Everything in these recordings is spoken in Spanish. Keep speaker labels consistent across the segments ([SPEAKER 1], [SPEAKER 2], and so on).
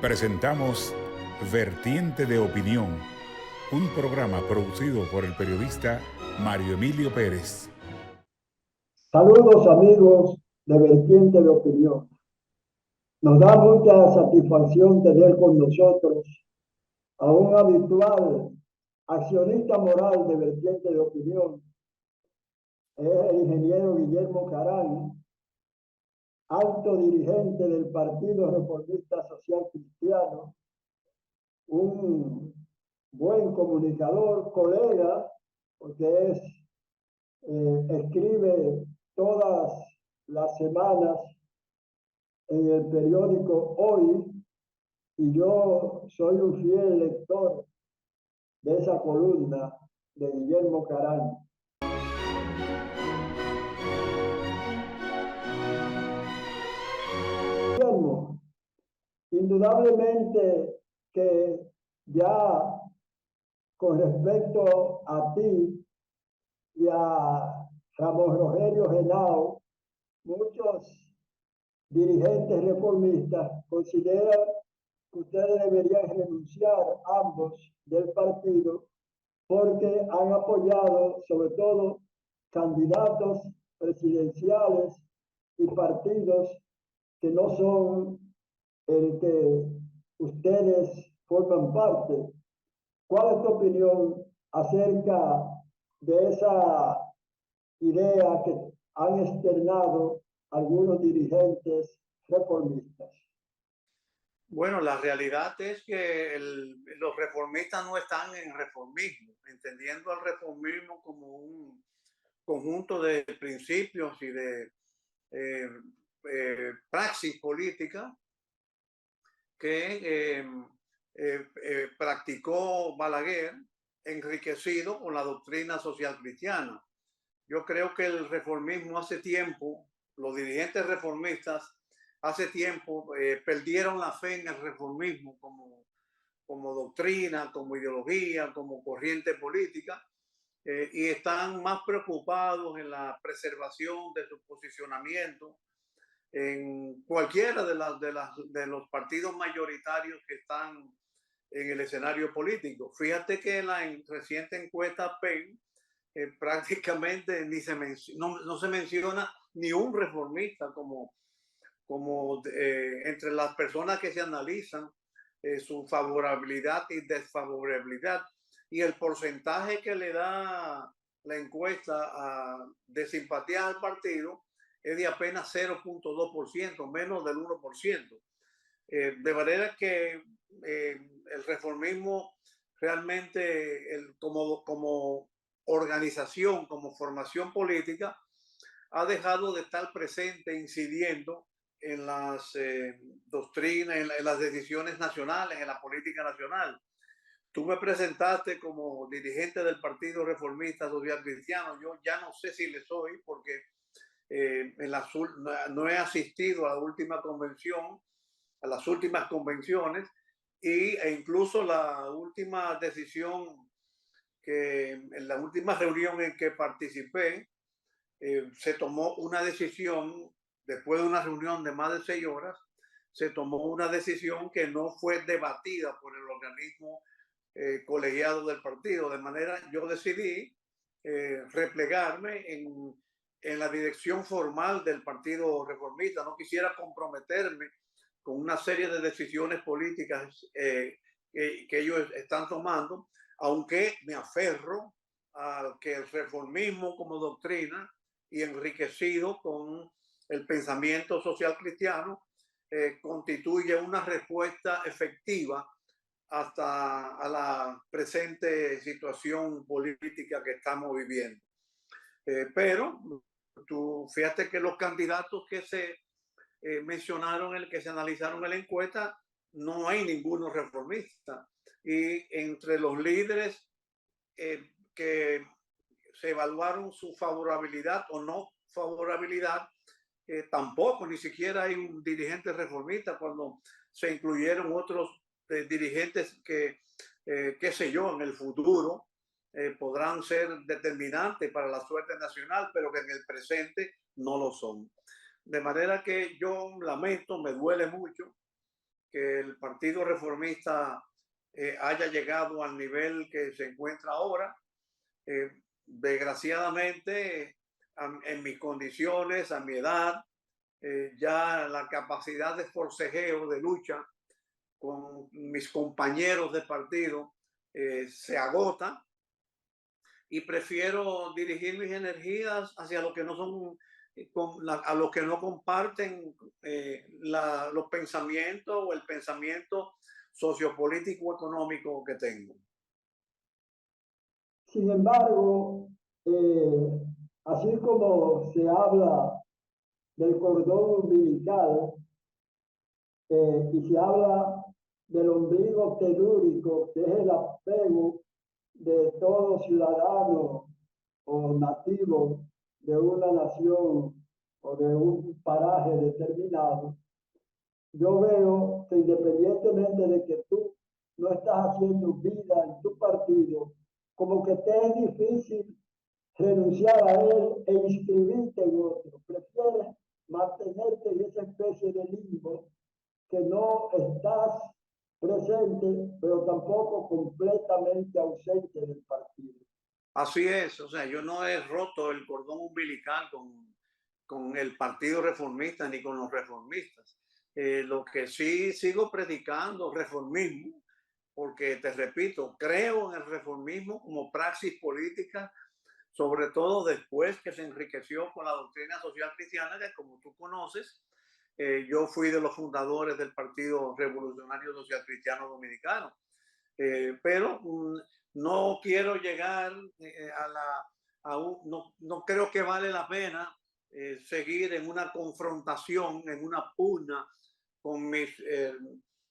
[SPEAKER 1] Presentamos Vertiente de Opinión, un programa producido por el periodista Mario Emilio Pérez.
[SPEAKER 2] Saludos amigos de Vertiente de Opinión. Nos da mucha satisfacción tener con nosotros a un habitual accionista moral de Vertiente de Opinión, es el ingeniero Guillermo Carán, alto dirigente del Partido Reformista Social Cristiano, un buen comunicador, colega, porque escribe todas las semanas en el periódico Hoy, y yo soy un fiel lector de esa columna de Guillermo Carán. Guillermo, indudablemente que ya con respecto a ti y a Ramón Rogelio Genao, muchos dirigentes reformistas consideran que ustedes deberían renunciar ambos del partido porque han apoyado sobre todo candidatos presidenciales y partidos que no son el que ustedes forman parte. ¿Cuál es tu opinión acerca de esa idea que han externado algunos dirigentes reformistas?
[SPEAKER 3] Bueno, la realidad es que los reformistas no están en reformismo, entendiendo al reformismo como un conjunto de principios y de eh, praxis política que practicó Balaguer, enriquecido con la doctrina social cristiana. Yo creo que el reformismo hace tiempo, los dirigentes reformistas hace tiempo perdieron la fe en el reformismo como doctrina, como ideología, como corriente política, y están más preocupados en la preservación de su posicionamiento en cualquiera de los partidos mayoritarios que están en el escenario político. Fíjate que en la reciente encuesta PEN prácticamente no se menciona ni un reformista como entre las personas que se analizan su favorabilidad y desfavorabilidad, y el porcentaje que le da la encuesta de simpatía al partido es de apenas 0,2%, menos del 1%. De manera que el reformismo realmente como organización, como formación política, ha dejado de estar presente, incidiendo en las doctrinas, en las decisiones nacionales, en la política nacional. Tú me presentaste como dirigente del Partido Reformista Social Cristiano. Yo ya no sé si le soy, porque no he asistido a la última convención, a las últimas convenciones, e incluso la última decisión en la última reunión en que participé, se tomó una decisión, después de una reunión de más de 6 horas, se tomó una decisión que no fue debatida por el organismo colegiado del partido. De manera, yo decidí replegarme en la dirección formal del Partido Reformista. No quisiera comprometerme con una serie de decisiones políticas que ellos están tomando, aunque me aferro a que el reformismo como doctrina y enriquecido con el pensamiento social cristiano constituye una respuesta efectiva hasta a la presente situación política que estamos viviendo. Pero tú fíjate que los candidatos que se mencionaron, que se analizaron en la encuesta, no hay ninguno reformista. Y entre los líderes que se evaluaron su favorabilidad o no favorabilidad, tampoco, ni siquiera hay un dirigente reformista, cuando se incluyeron otros dirigentes que, qué sé yo, en el futuro podrán ser determinantes para la suerte nacional, pero que en el presente no lo son. De manera que yo lamento, me duele mucho que el Partido Reformista haya llegado al nivel que se encuentra ahora. Desgraciadamente, en mis condiciones, a mi edad, ya la capacidad de forcejeo, de lucha con mis compañeros de partido se agota, y prefiero dirigir mis energías hacia los que no son, a los que no comparten los pensamientos o el pensamiento sociopolítico económico que tengo.
[SPEAKER 2] Sin embargo, así como se habla del cordón umbilical y se habla del ombligo telúrico, que es el apego de todo ciudadano o nativo de una nación o de un paraje determinado, yo veo que independientemente de que tú no estás haciendo vida en tu partido, como que te es difícil renunciar a él e inscribirte en otro. Prefieres mantenerte en esa especie de limbo que no estás presente, pero tampoco completamente ausente del partido.
[SPEAKER 3] Así es, o sea, yo no he roto el cordón umbilical con el Partido Reformista ni con los reformistas. Lo que sí sigo predicando, reformismo, porque te repito, creo en el reformismo como praxis política, sobre todo después que se enriqueció con la doctrina social cristiana, que como tú conoces, yo fui de los fundadores del Partido Revolucionario Social Cristiano Dominicano. Pero no quiero llegar no creo que vale la pena seguir en una confrontación, en una pugna con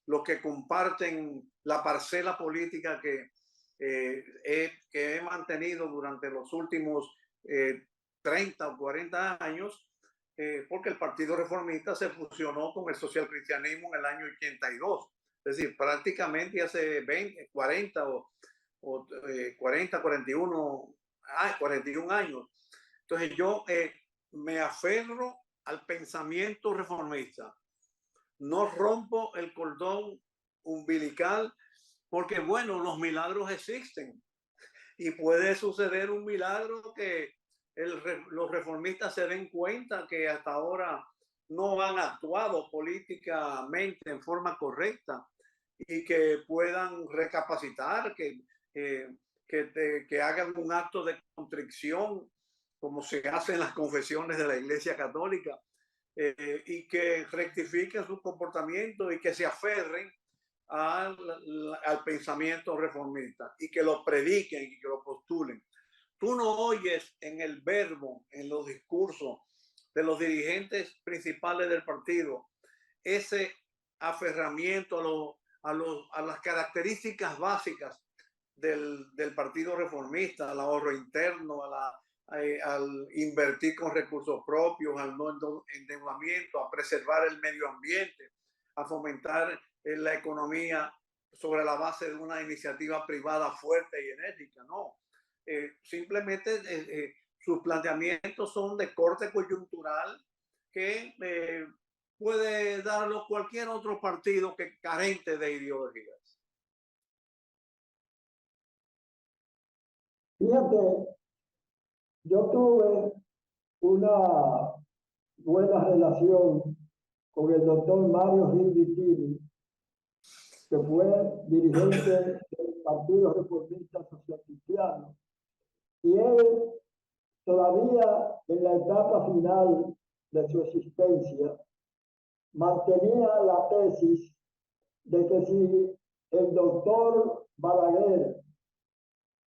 [SPEAKER 3] los que comparten la parcela política que he mantenido durante los últimos 30 o 40 años, porque el Partido Reformista se fusionó con el socialcristianismo en el año 82. Es decir, prácticamente hace 20, 40 o 40, 41 años. Entonces yo me aferro al pensamiento reformista. No rompo el cordón umbilical porque, bueno, los milagros existen y puede suceder un milagro que los reformistas se den cuenta que hasta ahora no han actuado políticamente en forma correcta y que puedan recapacitar, que hagan un acto de contrición, como se hace en las confesiones de la Iglesia Católica, y que rectifiquen su comportamiento y que se aferren al pensamiento reformista y que lo prediquen y que lo postulen. Tú no oyes en el verbo, en los discursos de los dirigentes principales del partido, ese aferramiento a las características básicas del Partido Reformista, al ahorro interno, al invertir con recursos propios, al no endeudamiento, a preservar el medio ambiente, a fomentar la economía sobre la base de una iniciativa privada fuerte y enérgica. No, simplemente sus planteamientos son de corte coyuntural que puede darlo cualquier otro partido que carente de ideologías.
[SPEAKER 2] Fíjate, yo tuve una buena relación con el doctor Mario Rivittini, que fue dirigente del Partido Reformista Social Cristiano. Y él, todavía en la etapa final de su existencia, mantenía la tesis de que si el doctor Balaguer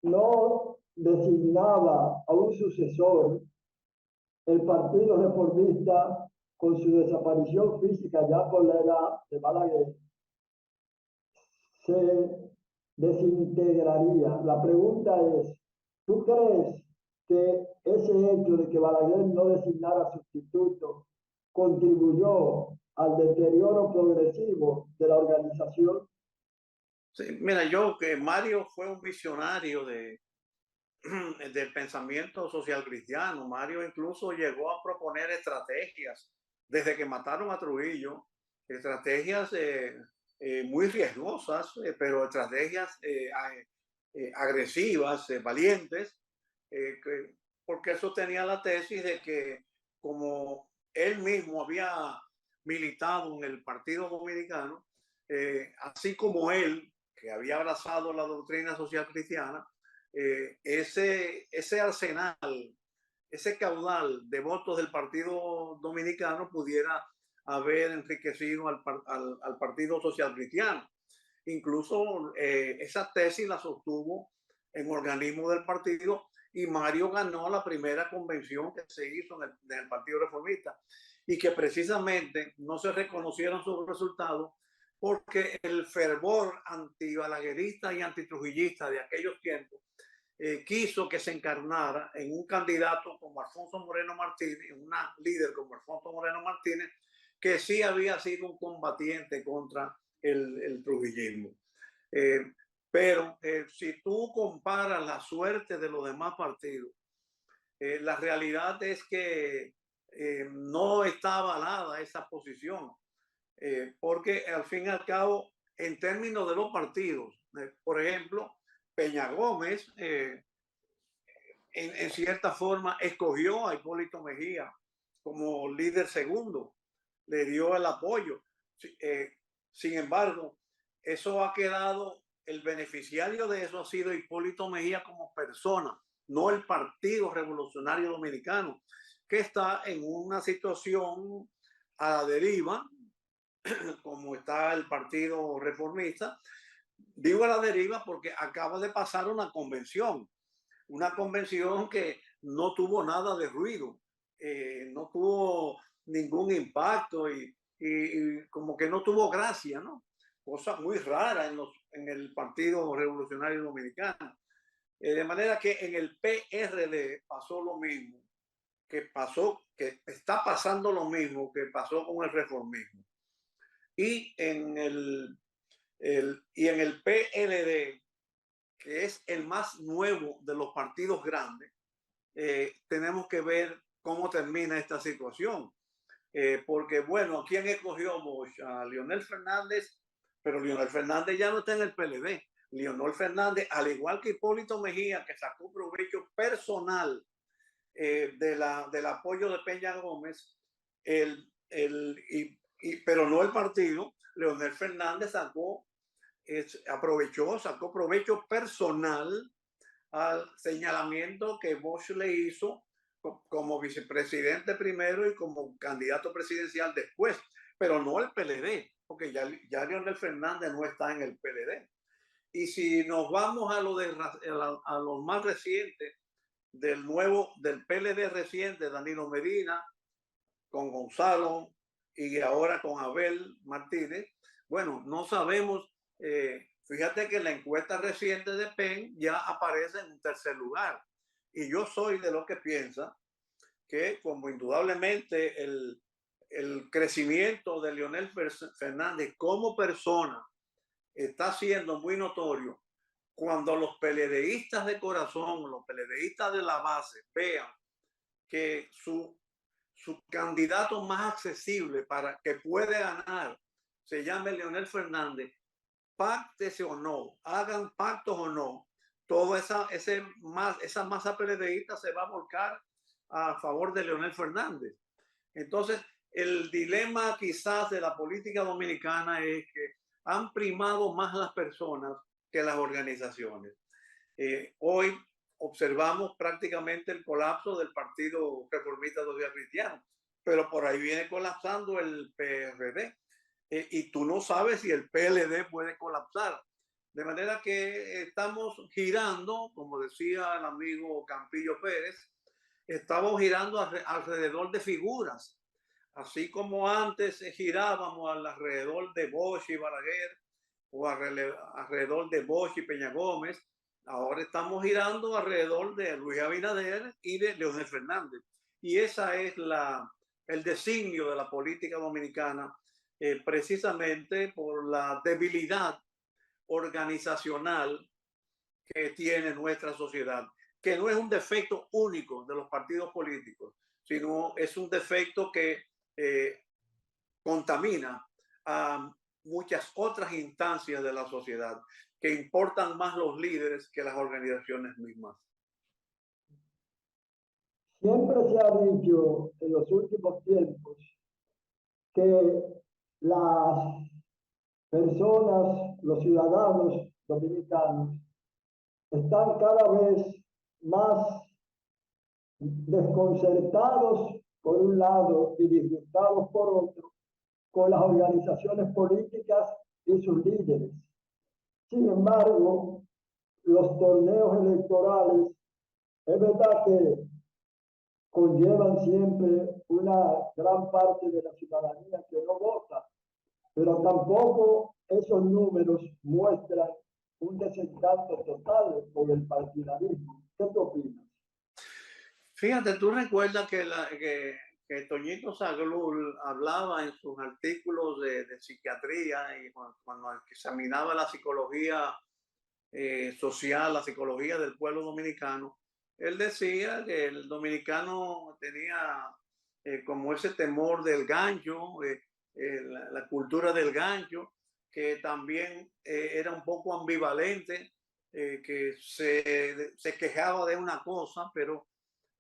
[SPEAKER 2] no designaba a un sucesor, el Partido Reformista, con su desaparición física ya por la edad de Balaguer, se desintegraría. La pregunta es, ¿tú crees que ese hecho de que Balaguer no designara sustituto contribuyó al deterioro progresivo de la organización?
[SPEAKER 3] Sí, mira, yo que Mario fue un visionario del pensamiento social cristiano. Mario incluso llegó a proponer estrategias desde que mataron a Trujillo. estrategias muy riesgosas, pero estrategias agresivas, valientes, porque eso tenía la tesis de que como él mismo había militado en el Partido Dominicano, así como él, que había abrazado la doctrina social cristiana, ese arsenal, ese caudal de votos del Partido Dominicano pudiera haber enriquecido al Partido Social Cristiano. Incluso esa tesis la sostuvo en organismos del partido y Mario ganó la primera convención que se hizo en el Partido Reformista y que precisamente no se reconocieron sus resultados porque el fervor antibalaguerista y antitrujillista de aquellos tiempos quiso que se encarnara en un candidato como Alfonso Moreno Martínez, una líder como Alfonso Moreno Martínez, que sí había sido un combatiente contra el trujillismo. Pero si tú comparas la suerte de los demás partidos, la realidad es que no está avalada esa posición, porque al fin y al cabo, en términos de los partidos, por ejemplo, Peña Gómez, en cierta forma, escogió a Hipólito Mejía como líder segundo, le dio el apoyo. Sin embargo, eso ha quedado, el beneficiario de eso ha sido Hipólito Mejía como persona, no el Partido Revolucionario Dominicano, que está en una situación a la deriva, como está el Partido Reformista. Digo a la deriva porque acaba de pasar una convención que no tuvo nada de ruido, no tuvo ningún impacto y como que no tuvo gracia, ¿no? Cosa muy rara en el Partido Revolucionario Dominicano. De manera que en el PRD pasó lo mismo, que está pasando lo mismo que pasó con el reformismo. Y en el PLD, que es el más nuevo de los partidos grandes, tenemos que ver cómo termina esta situación. Porque, bueno, ¿quién escogió Bosch? A Leonel Fernández, pero Leonel Fernández ya no está en el PLD. Leonel Fernández, al igual que Hipólito Mejía, que sacó provecho personal del apoyo de Peña Gómez, pero no el partido, Leonel Fernández sacó provecho personal al señalamiento que Bosch le hizo como vicepresidente primero y como candidato presidencial después, pero no el PLD, porque ya Leonel Fernández no está en el PLD. Y si nos vamos a lo más reciente del PLD reciente, Danilo Medina, con Gonzalo y ahora con Abel Martínez, bueno, no sabemos. Fíjate que la encuesta reciente de PEN ya aparece en un tercer lugar. Y yo soy de los que piensa que, como indudablemente el crecimiento de Leonel Fernández como persona está siendo muy notorio, cuando los PLDistas de corazón, los PLDistas de la base, vean que su candidato más accesible para que puede ganar se llame Leonel Fernández, pactese o no, hagan pactos o no, toda esa masa PLDista se va a volcar a favor de Leonel Fernández. Entonces, el dilema quizás de la política dominicana es que han primado más las personas que las organizaciones. Hoy observamos prácticamente el colapso del Partido Reformista Social Cristiano, pero por ahí viene colapsando el PRD. Y tú no sabes si el PLD puede colapsar. De manera que estamos girando, como decía el amigo Campillo Pérez, estamos girando alrededor de figuras. Así como antes girábamos alrededor de Bosch y Balaguer, o alrededor de Bosch y Peña Gómez, ahora estamos girando alrededor de Luis Abinader y de Leonel Fernández. Y esa es el designio de la política dominicana, precisamente por la debilidad organizacional que tiene nuestra sociedad, que no es un defecto único de los partidos políticos, sino es un defecto que contamina a muchas otras instancias de la sociedad, que importan más los líderes que las organizaciones mismas.
[SPEAKER 2] Siempre se ha dicho en los últimos tiempos que las personas, los ciudadanos dominicanos, están cada vez más desconcertados por un lado y disgustados por otro con las organizaciones políticas y sus líderes. Sin embargo, los torneos electorales, es verdad que conllevan siempre una gran parte de la ciudadanía que no vota, pero tampoco esos números muestran un desencanto total con el partidarismo. ¿Qué te opinas?
[SPEAKER 3] Fíjate, tú recuerdas que Toñito Saglul hablaba en sus artículos de psiquiatría y cuando examinaba la psicología social, la psicología del pueblo dominicano, él decía que el dominicano tenía como ese temor del gancho, la cultura del gancho, que también era un poco ambivalente, que se quejaba de una cosa, pero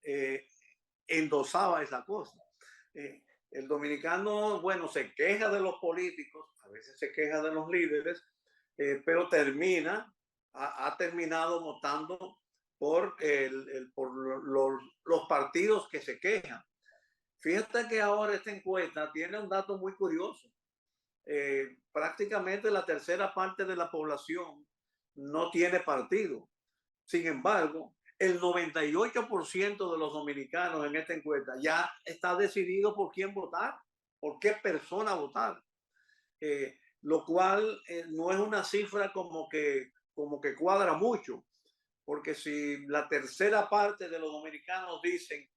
[SPEAKER 3] eh, endosaba esa cosa. El dominicano, bueno, se queja de los políticos, a veces se queja de los líderes, pero ha terminado votando por los partidos que se quejan. Fíjate que ahora esta encuesta tiene un dato muy curioso. Prácticamente la tercera parte de la población no tiene partido. Sin embargo, el 98% de los dominicanos en esta encuesta ya está decidido por quién votar, por qué persona votar. Lo cual no es una cifra como que cuadra mucho, porque si la tercera parte de los dominicanos dicen que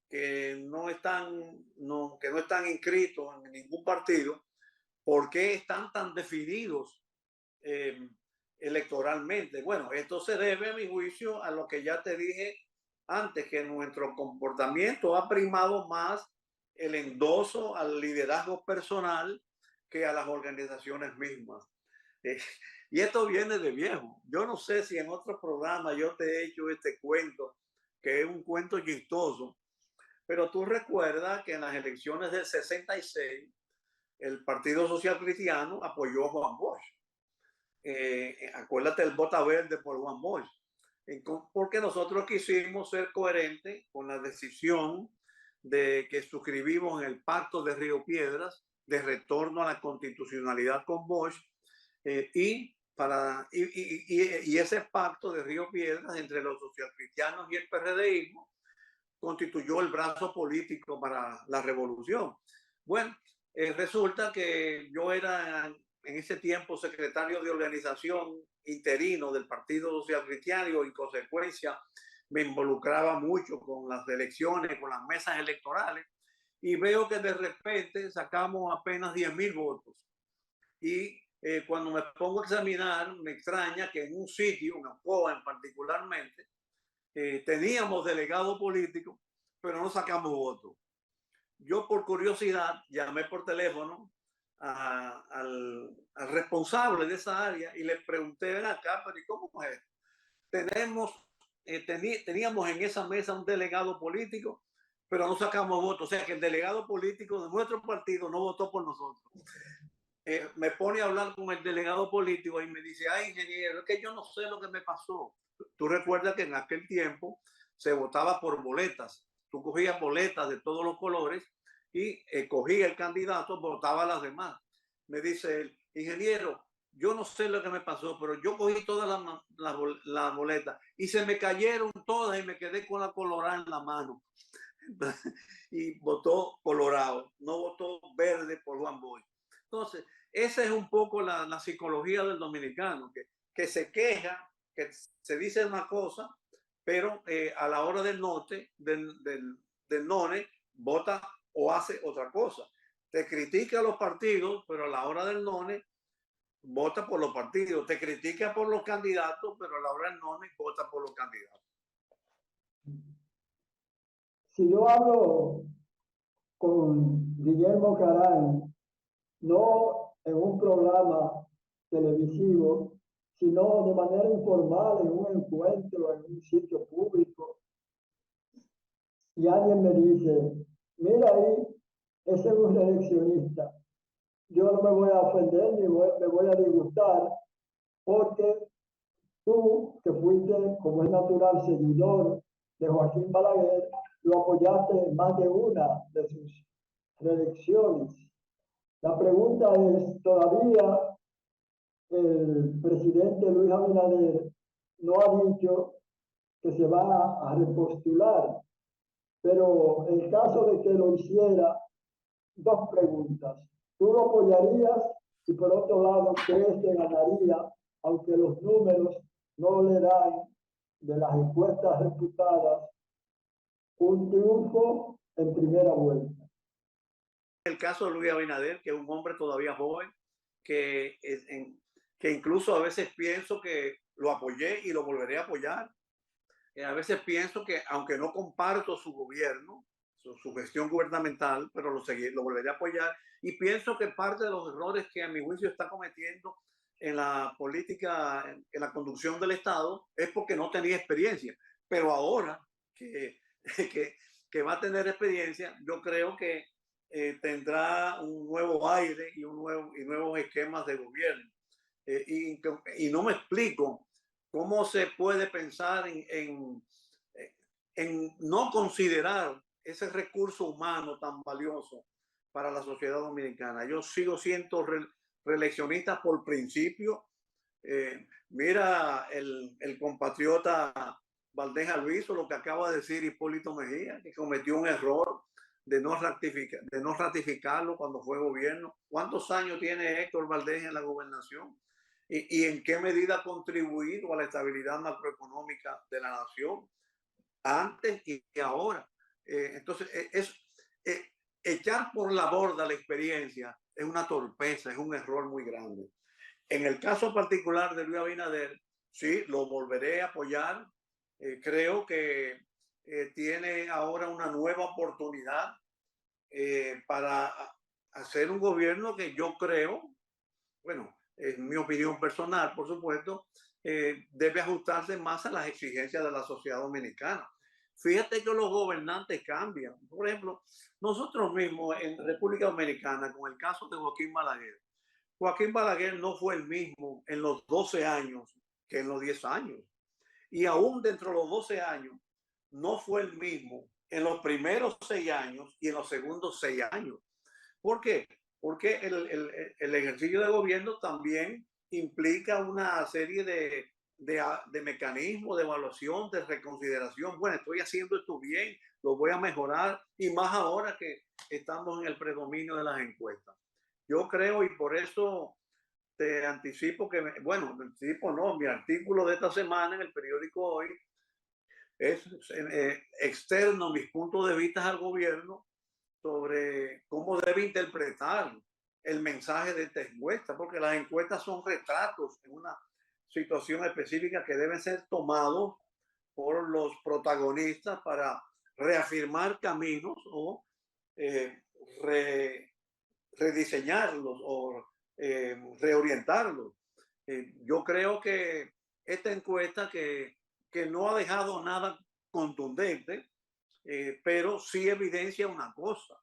[SPEAKER 3] que no están inscritos en ningún partido, ¿por qué están tan definidos electoralmente? Bueno, esto se debe, a mi juicio, a lo que ya te dije antes, que nuestro comportamiento ha primado más el endoso al liderazgo personal que a las organizaciones mismas. Eh, y esto viene de viejo. Yo no sé si en otro programa yo te he hecho este cuento, que es un cuento chistoso, pero tú recuerdas que en las elecciones del 66 el Partido Social Cristiano apoyó a Juan Bosch. Acuérdate el Bota Verde por Juan Bosch. Porque nosotros quisimos ser coherentes con la decisión de que suscribimos en el Pacto de Río Piedras de retorno a la constitucionalidad con Bosch y ese pacto de Río Piedras entre los socialcristianos y el PRDismo constituyó el brazo político para la revolución. Bueno, resulta que yo era en ese tiempo secretario de organización interino del Partido Social Cristiano y en consecuencia me involucraba mucho con las elecciones, con las mesas electorales y veo que de repente sacamos apenas 10.000 votos. Y cuando me pongo a examinar, me extraña que en un sitio, en Alcoa particularmente, teníamos delegado político, pero no sacamos votos. Yo por curiosidad llamé por teléfono al responsable de esa área y le pregunté, ven acá, pero ¿y cómo es? Teníamos en esa mesa un delegado político, pero no sacamos votos. O sea que el delegado político de nuestro partido no votó por nosotros. Me pone a hablar con el delegado político y me dice, ay, ingeniero, es que yo no sé lo que me pasó. Tú recuerdas que en aquel tiempo se votaba por boletas. Tú cogías boletas de todos los colores y cogía el candidato, votaba a las demás. Me dice el ingeniero, yo no sé lo que me pasó, pero yo cogí todas las boletas y se me cayeron todas y me quedé con la colorada en la mano. Y votó colorado, no votó verde por Juan Bosch. Entonces, esa es un poco la psicología del dominicano, que se queja, que se dice una cosa, pero a la hora del norte, del none, vota o hace otra cosa. Te critica a los partidos, pero a la hora del none, vota por los partidos. Te critica por los candidatos, pero a la hora del none, vota por los candidatos.
[SPEAKER 2] Si yo hablo con Guillermo Caray no en un programa televisivo, sino de manera informal, en un encuentro, en un sitio público. Y alguien me dice, mira ahí, ese es un reeleccionista. Yo no me voy a ofender ni me voy a disgustar, porque tú, que fuiste, como es natural, seguidor de Joaquín Balaguer, lo apoyaste en más de una de sus reelecciones. La pregunta es, ¿todavía el presidente Luis Abinader no ha dicho que se va a repostular? Pero en caso de que lo hiciera, dos preguntas. ¿Tú lo apoyarías? Y por otro lado, ¿crees que ganaría, aunque los números no le dan de las encuestas reputadas un triunfo en primera vuelta?
[SPEAKER 3] El caso de Luis Abinader, que es un hombre todavía joven, que, que incluso a veces pienso que lo apoyé y lo volveré a apoyar. A veces pienso que, aunque no comparto su gobierno, su gestión gubernamental, pero lo volveré a apoyar. Y pienso que parte de los errores que a mi juicio está cometiendo en la política, en la conducción del Estado, es porque no tenía experiencia. Pero ahora que, que, que va a tener experiencia, yo creo que tendrá un nuevo aire y nuevos esquemas de gobierno. Y no me explico cómo se puede pensar en no considerar ese recurso humano tan valioso para la sociedad dominicana. Yo sigo siendo reeleccionista por principio. Mira el compatriota Valdés Alviso, lo que acaba de decir Hipólito Mejía, que cometió un error de no ratificarlo cuando fue gobierno. ¿Cuántos años tiene Héctor Valdés en la gobernación? ¿Y en qué medida ha contribuido a la estabilidad macroeconómica de la nación antes y ahora? Entonces, eh, echar por la borda la experiencia es una torpeza, es un error muy grande. En el caso particular de Luis Abinader, sí, lo volveré a apoyar. Creo que tiene ahora una nueva oportunidad para hacer un gobierno que yo creo, bueno, en mi opinión personal, por supuesto, debe ajustarse más a las exigencias de la sociedad dominicana. Fíjate que los gobernantes cambian. Por ejemplo, nosotros mismos en República Dominicana, con el caso de Joaquín Balaguer, Joaquín Balaguer no fue el mismo en los 12 años que en los 10 años. Y aún dentro de los 12 años, no fue el mismo en los primeros 6 años y en los segundos 6 años. ¿Por qué? Porque el ejercicio de gobierno también implica una serie de mecanismos de evaluación, de reconsideración. Bueno, estoy haciendo esto bien, lo voy a mejorar, y más ahora que estamos en el predominio de las encuestas. Yo creo, y por eso te anticipo que, bueno, anticipo no, mi artículo de esta semana en el periódico Hoy es externo mis puntos de vista al gobierno sobre cómo debe interpretar el mensaje de esta encuesta, porque las encuestas son retratos en una situación específica que deben ser tomados por los protagonistas para reafirmar caminos o eh, re, rediseñarlos o reorientarlos. Yo creo que esta encuesta que no ha dejado nada contundente, pero sí evidencia una cosa.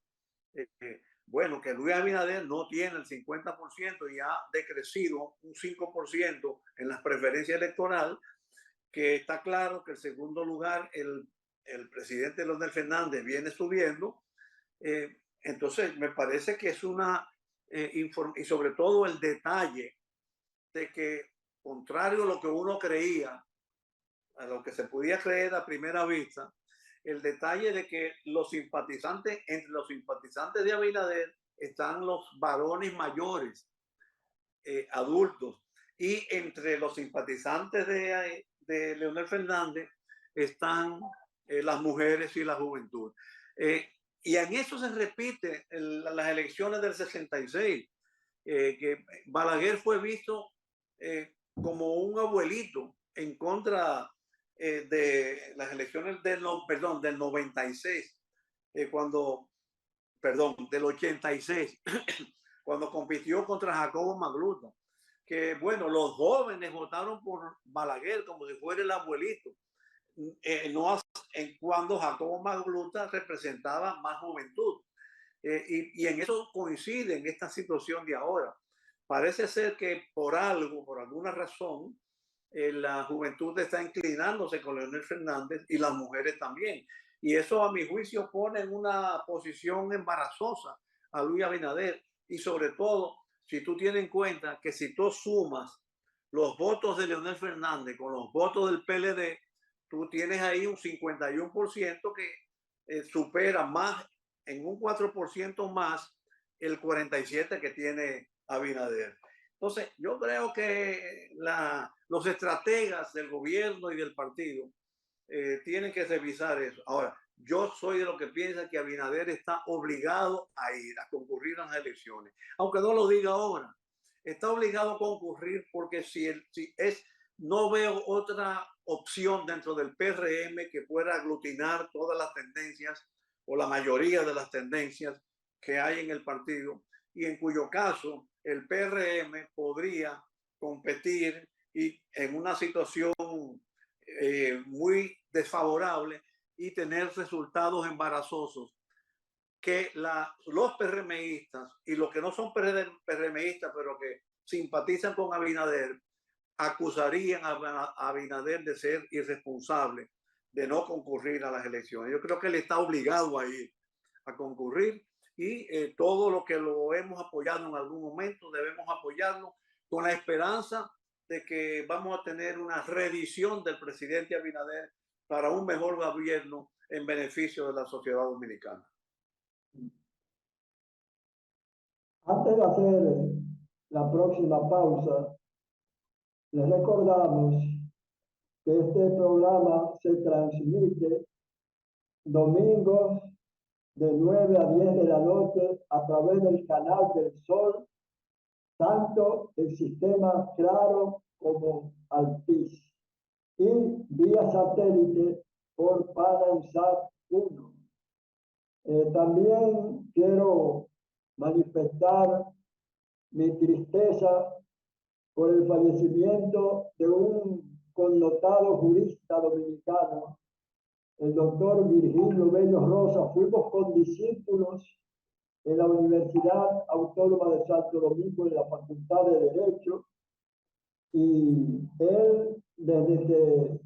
[SPEAKER 3] Bueno, que Luis Abinader no tiene el 50% y ha decrecido un 5% en las preferencias electorales, que está claro que el segundo lugar, el presidente Leonel Fernández viene subiendo. Entonces, me parece que es una, y sobre todo el detalle de que, contrario a lo que uno creía, a lo que se podía creer a primera vista, el detalle de que entre los simpatizantes de Abinader están los varones mayores, adultos, y entre los simpatizantes de Leonel Fernández están las mujeres y la juventud. Y en eso se repite las elecciones del 66, que Balaguer fue visto como un abuelito en contra de las elecciones del 96, del 86, cuando compitió contra Jacobo Magluta, que bueno, los jóvenes votaron por Balaguer como si fuera el abuelito, no en cuando Jacobo Magluta representaba más juventud. Y en eso coincide en esta situación de ahora. Parece ser que por algo, por alguna razón, la juventud está inclinándose con Leonel Fernández y las mujeres también. Y eso, a mi juicio, pone en una posición embarazosa a Luis Abinader. Y sobre todo, si tú tienes en cuenta que si tú sumas los votos de Leonel Fernández con los votos del PLD, tú tienes ahí un 51% que supera más, en un 4% más, el 47% que tiene Abinader. Entonces, yo creo que los estrategas del gobierno y del partido tienen que revisar eso. Ahora, yo soy de los que piensa que Abinader está obligado a ir, a concurrir a las elecciones, aunque no lo diga ahora. Está obligado a concurrir porque si no veo otra opción dentro del PRM que pueda aglutinar todas las tendencias o la mayoría de las tendencias que hay en el partido, y en cuyo caso el PRM podría competir y en una situación muy desfavorable y tener resultados embarazosos que los PRMistas y los que no son PRMistas pero que simpatizan con Abinader acusarían a Abinader de ser irresponsable, de no concurrir a las elecciones. Yo creo que él está obligado a ir a concurrir y todo lo que lo hemos apoyado en algún momento debemos apoyarlo con la esperanza de que vamos a tener una reedición del presidente Abinader para un mejor gobierno en beneficio de la sociedad dominicana.
[SPEAKER 2] Antes de hacer la próxima pausa, les recordamos que este programa se transmite domingos de 9 a 10 de la noche a través del canal del Sol, tanto el sistema Claro como Altis, y vía satélite por Panamsat 1. También quiero manifestar mi tristeza por el fallecimiento de un connotado jurista dominicano, el doctor Virgilio Bello Rosa. Fuimos condiscípulos en la Universidad Autónoma de Santo Domingo en la Facultad de Derecho, y él, desde que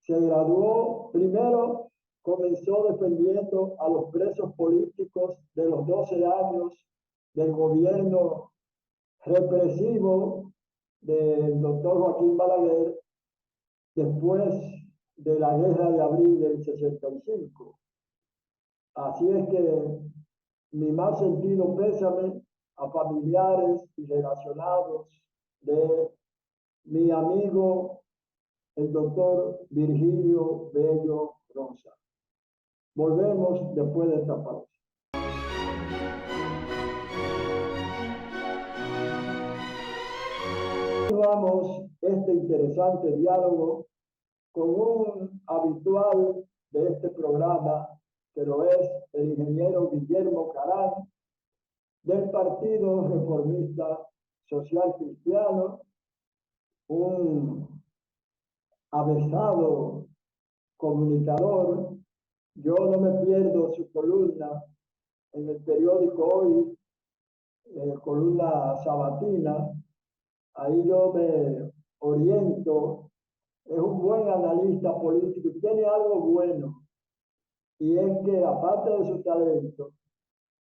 [SPEAKER 2] se graduó, primero comenzó defendiendo a los presos políticos de los 12 años del gobierno represivo del doctor Joaquín Balaguer, después de la guerra de abril del 65. Así es que mi más sentido pésame a familiares y relacionados de mi amigo, el doctor Virgilio Bello Rosa. Volvemos después de esta pausa. Continuamos este interesante diálogo con un habitual de este programa, que lo es el ingeniero Guillermo Carán, del Partido Reformista Social Cristiano, un avezado comunicador. Yo no me pierdo su columna en el periódico Hoy, columna sabatina. Ahí yo me oriento. Es un buen analista político y tiene algo bueno, y es que aparte de su talento,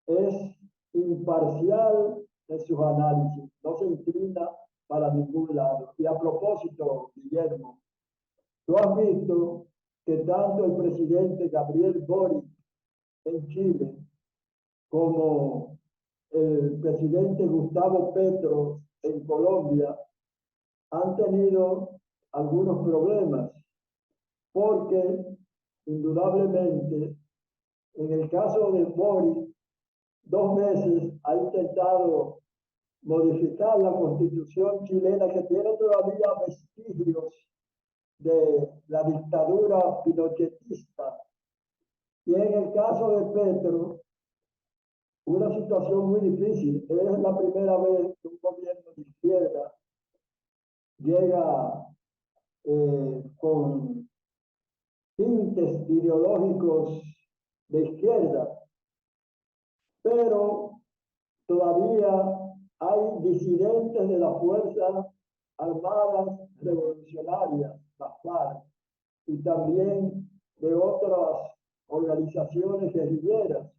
[SPEAKER 2] es imparcial en sus análisis, no se inclina para ningún lado. Y a propósito, Guillermo, tú has visto que tanto el presidente Gabriel Boric en Chile como el presidente Gustavo Petro en Colombia han tenido algunos problemas, porque indudablemente en el caso de Boric, 2 veces ha intentado modificar la constitución chilena, que tiene todavía vestigios de la dictadura pinochetista. Y en el caso de Petro, una situación muy difícil. Es la primera vez que un gobierno de izquierda llega con tintes ideológicos de izquierda, pero todavía hay disidentes de las Fuerzas Armadas Revolucionarias, las FARC, y también de otras organizaciones guerrilleras.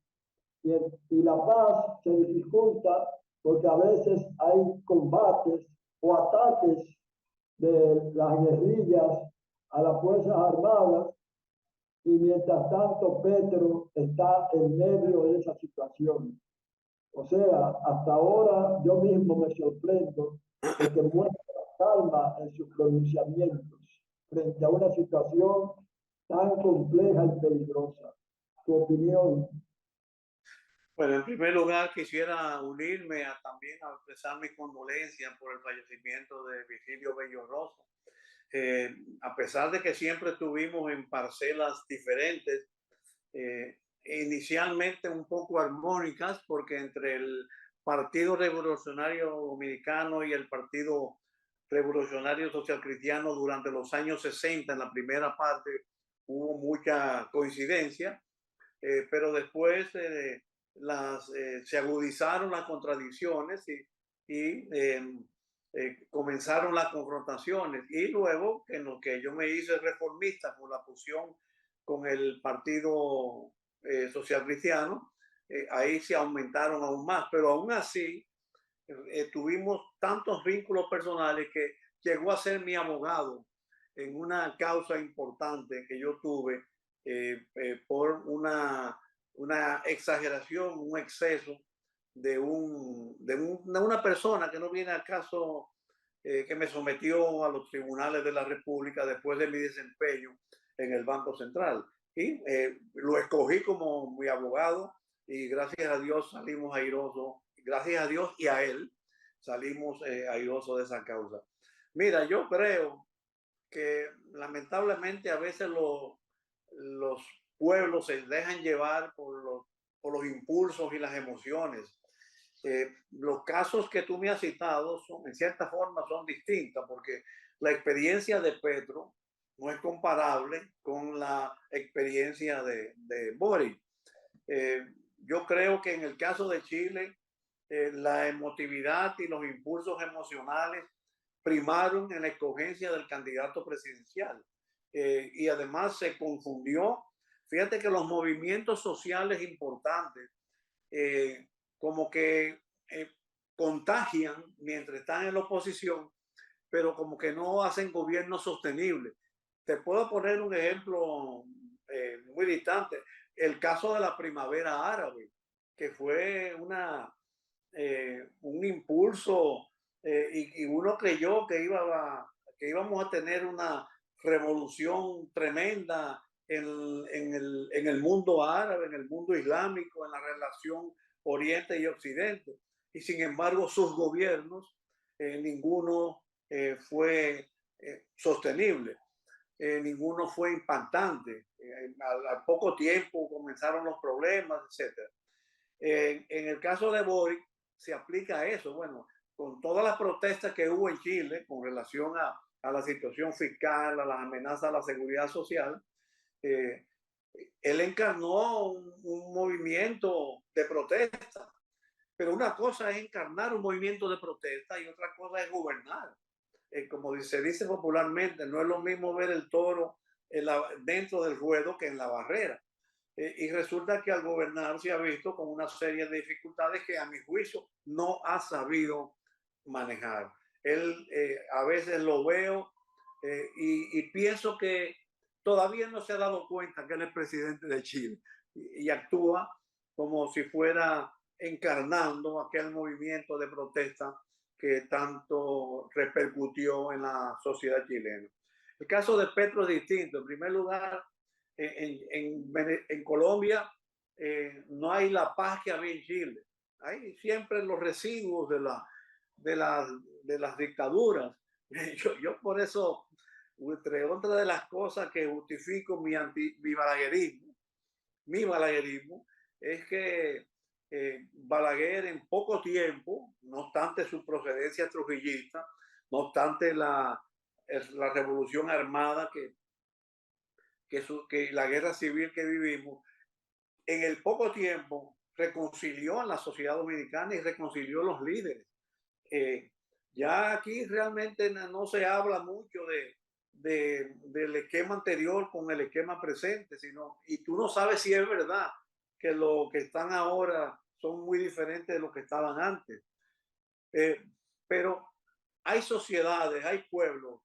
[SPEAKER 2] Y la paz se dificulta porque a veces hay combates o ataques de las guerrillas a las Fuerzas Armadas, y mientras tanto Petro está en medio de esa situación. O sea, hasta ahora yo mismo me sorprendo porque muestra calma en sus pronunciamientos frente a una situación tan compleja y peligrosa. Tu opinión.
[SPEAKER 3] Bueno, en primer lugar quisiera unirme también a expresar mis condolencias por el fallecimiento de Virgilio Bello Rosa. A pesar de que siempre estuvimos en parcelas diferentes, inicialmente un poco armónicas, porque entre el Partido Revolucionario Dominicano y el Partido Revolucionario Social Cristiano durante los años 60, en la primera parte, hubo mucha coincidencia, pero después se agudizaron las contradicciones y comenzaron las confrontaciones. Y luego, en lo que yo me hice reformista con la fusión con el Partido Social Cristiano, ahí se aumentaron aún más. Pero aún así, tuvimos tantos vínculos personales que llegó a ser mi abogado en una causa importante que yo tuve por una exageración, un exceso de una persona que no viene al caso, que me sometió a los tribunales de la República después de mi desempeño en el Banco Central. Y lo escogí como mi abogado y gracias a Dios salimos airosos, gracias a Dios y a él salimos airosos de esa causa. Mira, yo creo que lamentablemente a veces los pueblos se dejan llevar por los impulsos y las emociones. Los casos que tú me has citado son, en cierta forma, son distintas porque la experiencia de Petro no es comparable con la experiencia de Boric. Yo creo que en el caso de Chile, la emotividad y los impulsos emocionales primaron en la escogencia del candidato presidencial. Y además se confundió. Fíjate que los movimientos sociales importantes como que contagian mientras están en la oposición, pero como que no hacen gobierno sostenible. Te puedo poner un ejemplo muy distante. El caso de la primavera árabe, que fue un impulso y uno creyó que íbamos a tener una revolución tremenda en el mundo árabe, en el mundo islámico, en la relación Oriente y Occidente. Y sin embargo, sus gobiernos, ninguno fue sostenible, ninguno fue impactante. Al poco tiempo comenzaron los problemas, etc. En el caso de Boric, se aplica eso. Bueno, con todas las protestas que hubo en Chile con relación a la situación fiscal, a las amenazas a la seguridad social, él encarnó un movimiento de protesta. Pero una cosa es encarnar un movimiento de protesta y otra cosa es gobernar. Como se dice popularmente, no es lo mismo ver el toro dentro del ruedo que en la barrera. Y resulta que al gobernar se ha visto con una serie de dificultades que a mi juicio no ha sabido manejar. Él a veces lo veo y pienso que todavía no se ha dado cuenta que él es presidente de Chile y actúa como si fuera encarnando aquel movimiento de protesta que tanto repercutió en la sociedad chilena. El caso de Petro es distinto. En primer lugar, en Colombia no hay la paz que había en Chile. Hay siempre los residuos de las dictaduras. Yo por eso, entre otras de las cosas que justifico mi balaguerismo, es que Balaguer en poco tiempo, no obstante su procedencia trujillista, no obstante la revolución armada que la guerra civil que vivimos, en el poco tiempo reconcilió a la sociedad dominicana y reconcilió a los líderes. Ya aquí realmente no se habla mucho del esquema anterior con el esquema presente, sino, y tú no sabes si es verdad que lo que están ahora son muy diferentes de lo que estaban antes. Pero hay sociedades, hay pueblos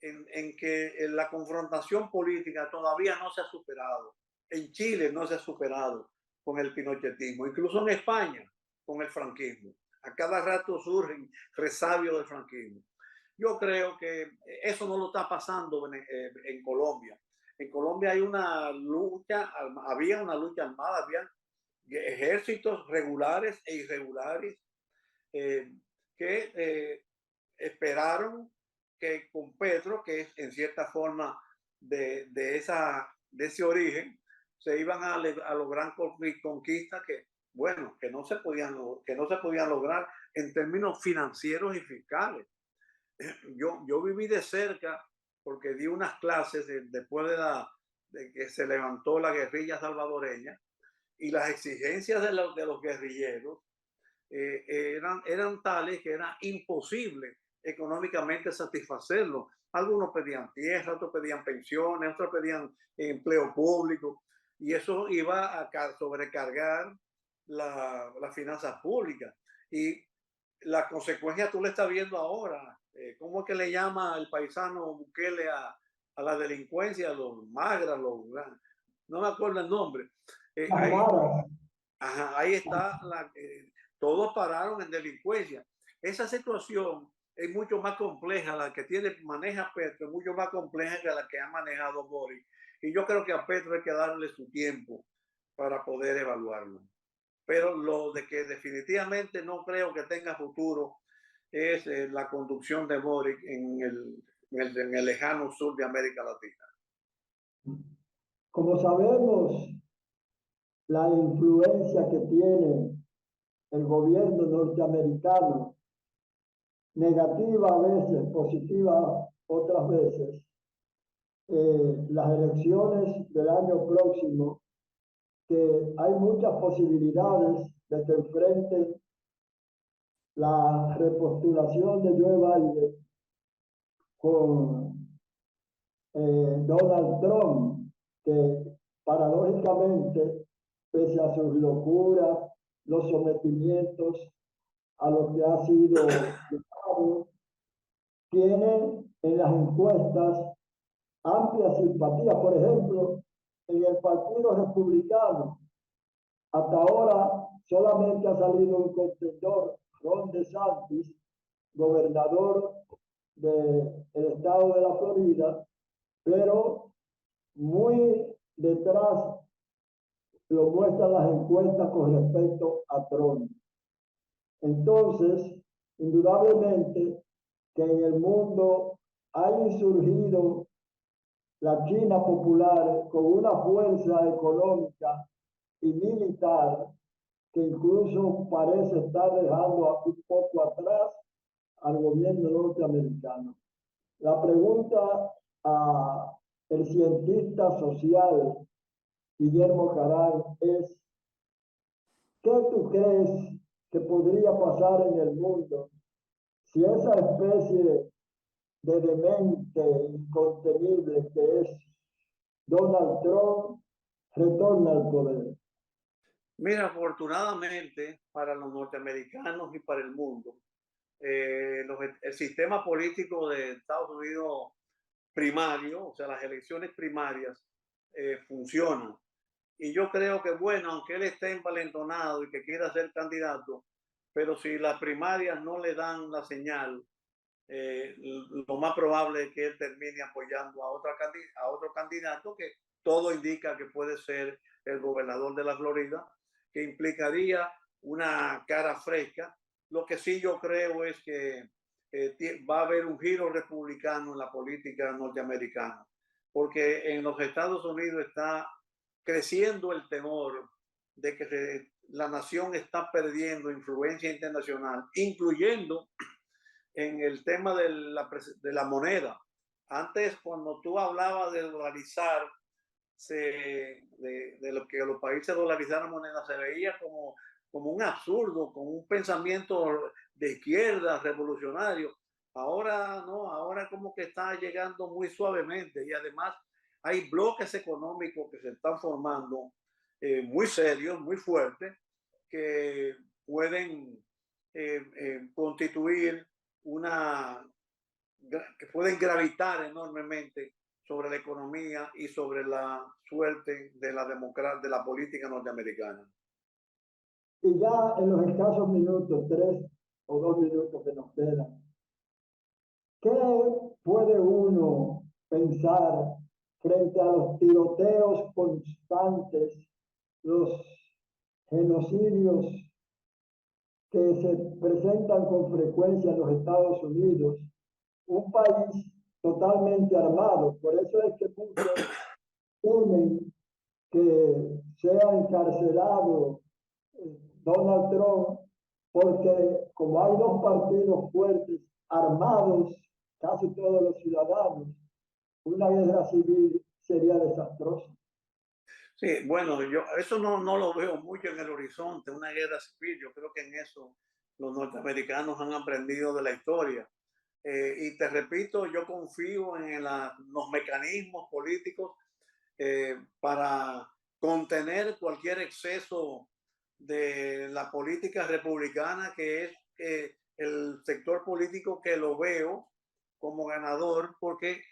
[SPEAKER 3] en que la confrontación política todavía no se ha superado. En Chile no se ha superado con el pinochetismo, incluso en España con el franquismo. A cada rato surgen resabios del franquismo. Yo creo que eso no lo está pasando en Colombia. En Colombia hay una lucha, había una lucha armada, había ejércitos regulares e irregulares que esperaron que con Petro, que es en cierta forma de ese origen, se iban a lograr conquistas que, bueno, que no se podían lograr en términos financieros y fiscales. Yo viví de cerca porque di unas clases después de que se levantó la guerrilla salvadoreña, y las exigencias de los guerrilleros eran tales que era imposible económicamente satisfacerlo. Algunos pedían tierra, otros pedían pensiones, otros pedían empleo público, y eso iba a sobrecargar las finanzas públicas. Y la consecuencia tú le estás viendo ahora. ¿Cómo es que le llama el paisano Bukele a la delincuencia, a los magras, no me acuerdo el nombre? Ahí está, todos pararon en delincuencia. Esa situación es mucho más compleja, la que maneja Petro, es mucho más compleja que la que ha manejado Boric. Y yo creo que a Petro hay que darle su tiempo para poder evaluarlo. Pero lo de que definitivamente no creo que tenga futuro es la conducción de Boric en el lejano sur de América Latina.
[SPEAKER 2] Como sabemos, la influencia que tiene el gobierno norteamericano, negativa a veces, positiva otras veces, las elecciones del año próximo, que hay muchas posibilidades de que enfrenten la repostulación de Joe Biden con Donald Trump, que paradójicamente, pese a sus locuras, los sometimientos a lo que ha sido dejado, tiene en las encuestas amplia simpatía. Por ejemplo, en el Partido Republicano, hasta ahora solamente ha salido un contendor, Ron DeSantis, gobernador del estado de la Florida, pero muy detrás lo muestran las encuestas con respecto a Trump. Entonces, indudablemente que en el mundo ha insurgido la China popular con una fuerza económica y militar que incluso parece estar dejando un poco atrás al gobierno norteamericano. La pregunta a el cientista social Guillermo Caral es: ¿qué tú crees que podría pasar en el mundo si esa especie de demente incontenible que es Donald Trump retorna al poder?
[SPEAKER 3] Mira, afortunadamente para los norteamericanos y para el mundo, el sistema político de Estados Unidos primario, o sea, las elecciones primarias, funcionan. Y yo creo que, bueno, aunque él esté envalentonado y que quiera ser candidato, pero si las primarias no le dan la señal, lo más probable es que él termine apoyando a otro candidato que todo indica que puede ser el gobernador de la Florida, que implicaría una cara fresca. Lo que sí yo creo es que va a haber un giro republicano en la política norteamericana, porque en los Estados Unidos está creciendo el temor de que la nación está perdiendo influencia internacional, incluyendo en el tema de la moneda. Antes, cuando tú hablabas de dolarizar, de lo que los países dolarizaran moneda, se veía como un absurdo, como un pensamiento de izquierda, revolucionario. Ahora no, ahora como que está llegando muy suavemente y además hay bloques económicos que se están formando muy serios, muy fuertes, que pueden constituir una, que pueden gravitar enormemente sobre la economía y sobre la suerte de la democracia, de la política norteamericana.
[SPEAKER 2] Y ya en los escasos minutos, 3 o 2 minutos que nos quedan, ¿qué puede uno pensar frente a los tiroteos constantes, los genocidios que se presentan con frecuencia en los Estados Unidos? Un país totalmente armado. Por eso es que muchos temen que sea encarcelado Donald Trump, porque como hay dos partidos fuertes, armados, casi todos los ciudadanos, una guerra civil sería desastrosa.
[SPEAKER 3] Sí, bueno, yo eso no lo veo mucho en el horizonte, una guerra civil. Yo creo que en eso los norteamericanos han aprendido de la historia. Y te repito, yo confío en los mecanismos políticos para contener cualquier exceso de la política republicana, que es el sector político que lo veo como ganador, porque